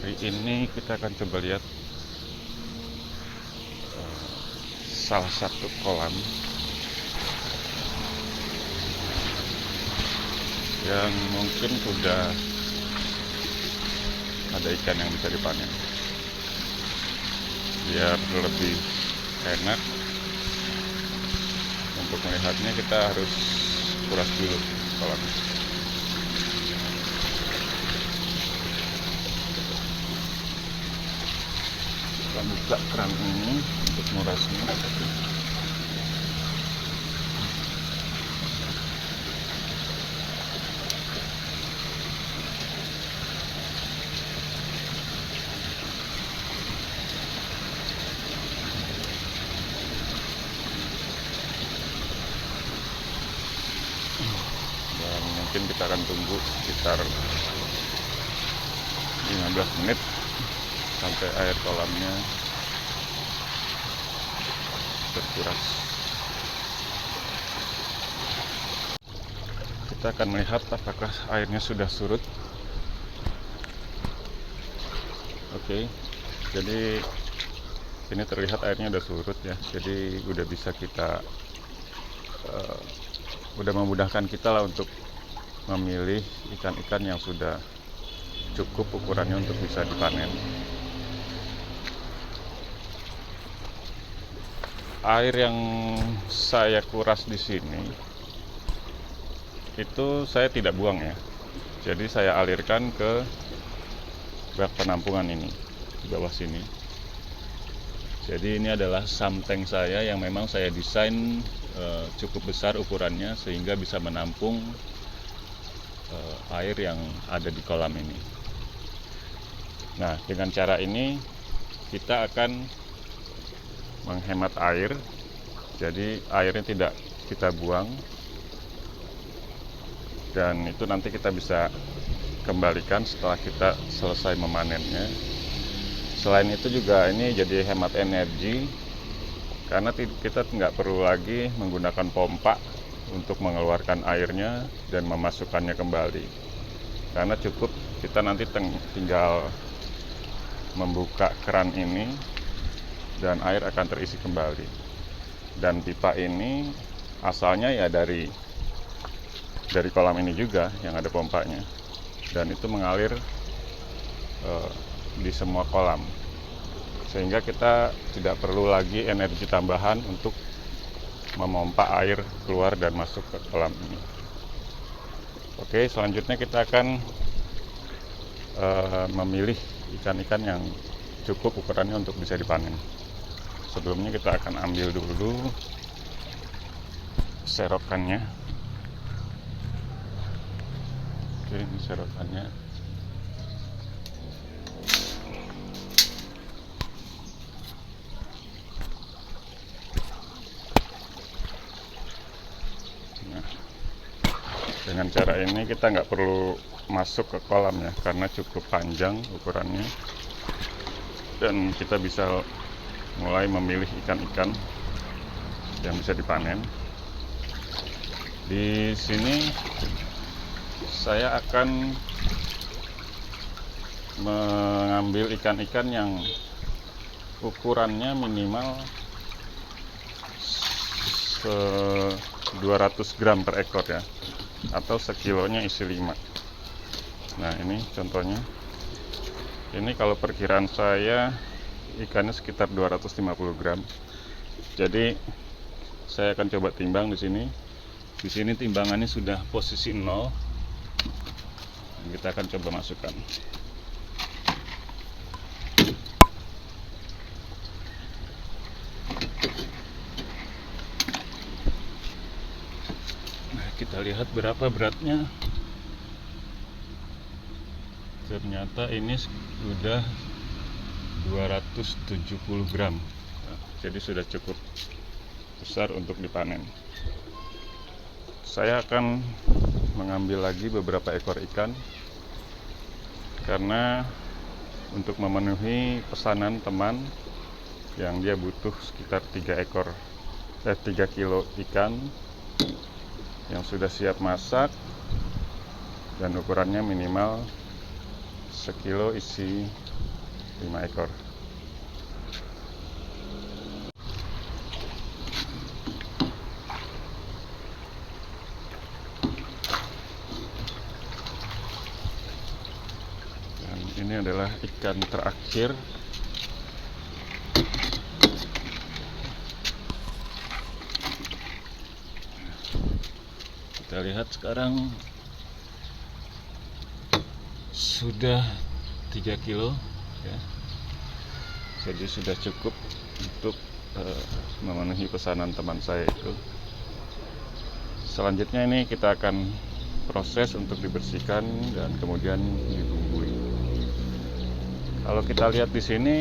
Hari ini kita akan coba lihat salah satu kolam yang mungkin sudah ada ikan yang bisa dipanen. Biar lebih enak untuk melihatnya, kita harus kuras dulu kolamnya. Kita buka keran ini untuk mengurasnya. Dan mungkin kita akan tunggu sekitar 15 menit sampai air kolamnya terkuras. Kita akan melihat apakah airnya sudah surut. Oke, jadi ini terlihat airnya sudah surut ya. Jadi udah bisa kita udah memudahkan kita lah untuk memilih ikan-ikan yang sudah cukup ukurannya untuk bisa dipanen. Air yang saya kuras di sini itu saya tidak buang ya. Jadi saya alirkan ke bak penampungan ini di bawah sini. Jadi ini adalah sump tank saya yang memang saya desain cukup besar ukurannya sehingga bisa menampung air yang ada di kolam ini. Nah, dengan cara ini kita akan menghemat air. Jadi airnya tidak kita buang, dan itu nanti kita bisa kembalikan setelah kita selesai memanennya. Selain itu juga ini jadi hemat energi, karena kita nggak perlu lagi menggunakan pompa untuk mengeluarkan airnya dan memasukkannya kembali, karena cukup kita nanti tinggal membuka keran ini dan air akan terisi kembali. Dan pipa ini asalnya ya dari kolam ini juga yang ada pompanya, dan itu mengalir di semua kolam, sehingga kita tidak perlu lagi energi tambahan untuk memompa air keluar dan masuk ke kolam ini. Oke, selanjutnya kita akan memilih ikan-ikan yang cukup ukurannya untuk bisa dipanen. Sebelumnya kita akan ambil dulu serokannya. Oke, ini serokannya. Nah, dengan cara ini kita nggak perlu masuk ke kolam ya, karena cukup panjang ukurannya, dan kita bisa mulai memilih ikan-ikan yang bisa dipanen. Di sini saya akan mengambil ikan-ikan yang ukurannya minimal 200 gram per ekor ya, atau sekilonya isi 5. Nah, ini contohnya. Ini kalau perkiraan saya ikannya sekitar 250 gram. Jadi saya akan coba timbang di sini. Di sini timbangannya sudah posisi 0. Kita akan coba masukkan. Nah, kita lihat berapa beratnya. Ternyata ini sudah 270 gram. Nah, jadi sudah cukup besar untuk dipanen. Saya akan mengambil lagi beberapa ekor ikan, karena untuk memenuhi pesanan teman yang dia butuh sekitar 3 kilo ikan yang sudah siap masak dan ukurannya minimal sekilo isi 5 ekor. Dan ini adalah ikan terakhir. Kita lihat sekarang sudah 3 kilo ya. Jadi sudah cukup untuk memenuhi pesanan teman saya itu. Selanjutnya ini kita akan proses untuk dibersihkan dan kemudian dibumbui. Kalau kita lihat di sini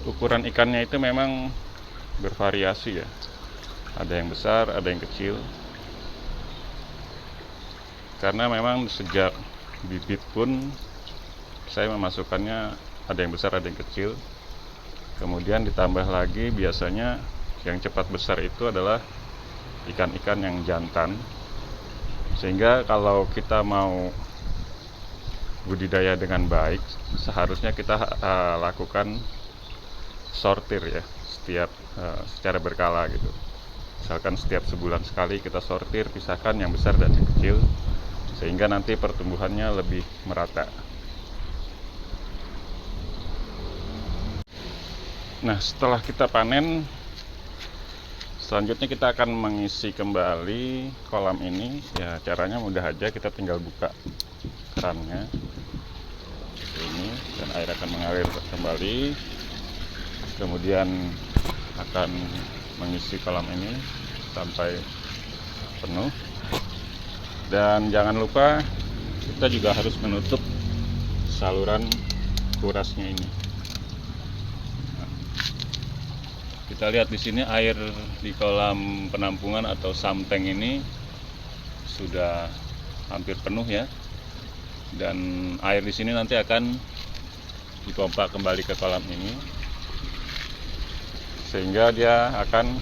ukuran ikannya itu memang bervariasi ya. Ada yang besar, ada yang kecil. Karena memang sejak bibit pun saya memasukkannya ada yang besar, ada yang kecil. Kemudian ditambah lagi biasanya yang cepat besar itu adalah ikan-ikan yang jantan. Sehingga kalau kita mau budidaya dengan baik, seharusnya kita lakukan sortir ya, secara berkala gitu. Misalkan setiap sebulan sekali kita sortir, pisahkan yang besar dan yang kecil, sehingga nanti pertumbuhannya lebih merata. Nah, setelah kita panen, selanjutnya kita akan mengisi kembali kolam ini. Ya, caranya mudah aja, kita tinggal buka kerannya ini dan air akan mengalir kembali. Kemudian akan mengisi kolam ini sampai penuh. Dan jangan lupa kita juga harus menutup saluran kurasnya ini. Nah, kita lihat di sini air di kolam penampungan atau sump tank ini sudah hampir penuh ya. Dan air di sini nanti akan dipompa kembali ke kolam ini, sehingga dia akan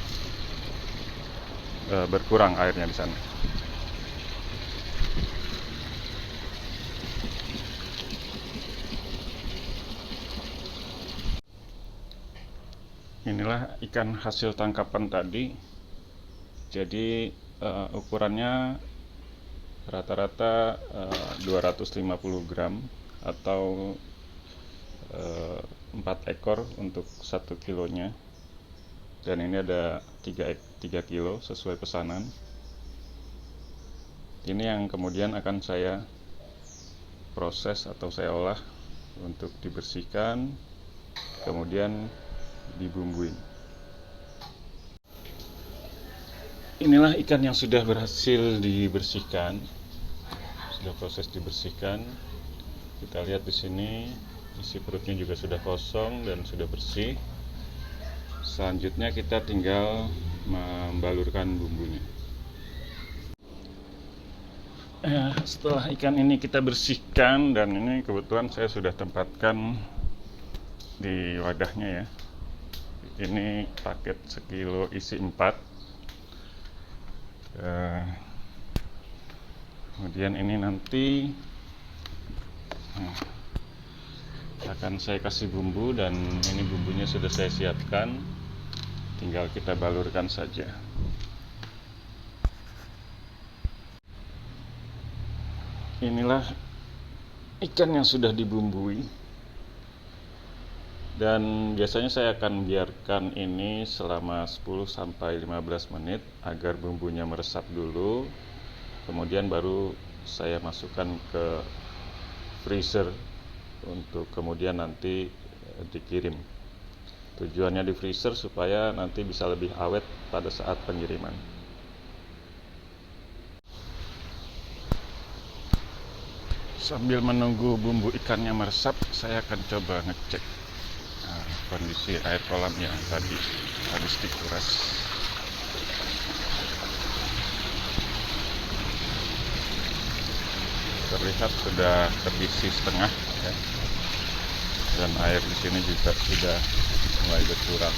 berkurang airnya di sana. Inilah ikan hasil tangkapan tadi. Jadi ukurannya rata-rata 250 gram atau 4 ekor untuk 1 kilonya. Dan ini ada 3 kilo sesuai pesanan. Ini yang kemudian akan saya proses atau saya olah untuk dibersihkan, kemudian dibumbui. Inilah ikan yang sudah berhasil dibersihkan, sudah proses dibersihkan. Kita lihat di sini isi perutnya juga sudah kosong dan sudah bersih. Selanjutnya kita tinggal membalurkan bumbunya. Setelah ikan ini kita bersihkan, dan ini kebetulan saya sudah tempatkan di wadahnya ya. Ini paket sekilo isi 4. Kemudian ini nanti akan saya kasih bumbu, dan ini bumbunya sudah saya siapkan, tinggal kita balurkan saja. Inilah ikan yang sudah dibumbui. Dan biasanya saya akan biarkan ini selama 10-15 menit agar bumbunya meresap dulu. Kemudian baru saya masukkan ke freezer untuk kemudian nanti dikirim. Tujuannya di freezer supaya nanti bisa lebih awet pada saat pengiriman. Sambil menunggu bumbu ikannya meresap, saya akan coba ngecek kondisi air kolam yang tadi habis dikuras. Terlihat sudah terisi setengah ya. Dan air di sini juga sudah mulai berkurang.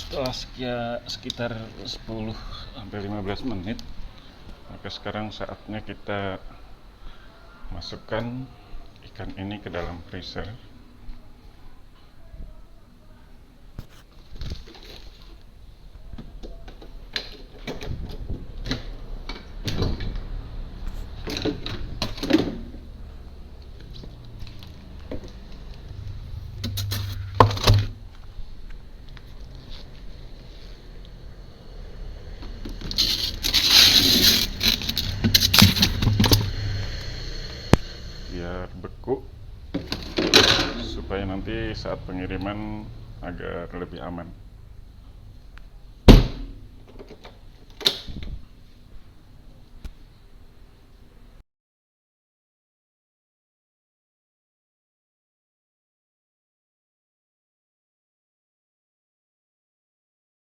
Setelah sekitar 10 sampai 15 menit, maka sekarang saatnya kita masukkan ikan ini ke dalam freezer. Biar beku, supaya nanti saat pengiriman agar lebih aman.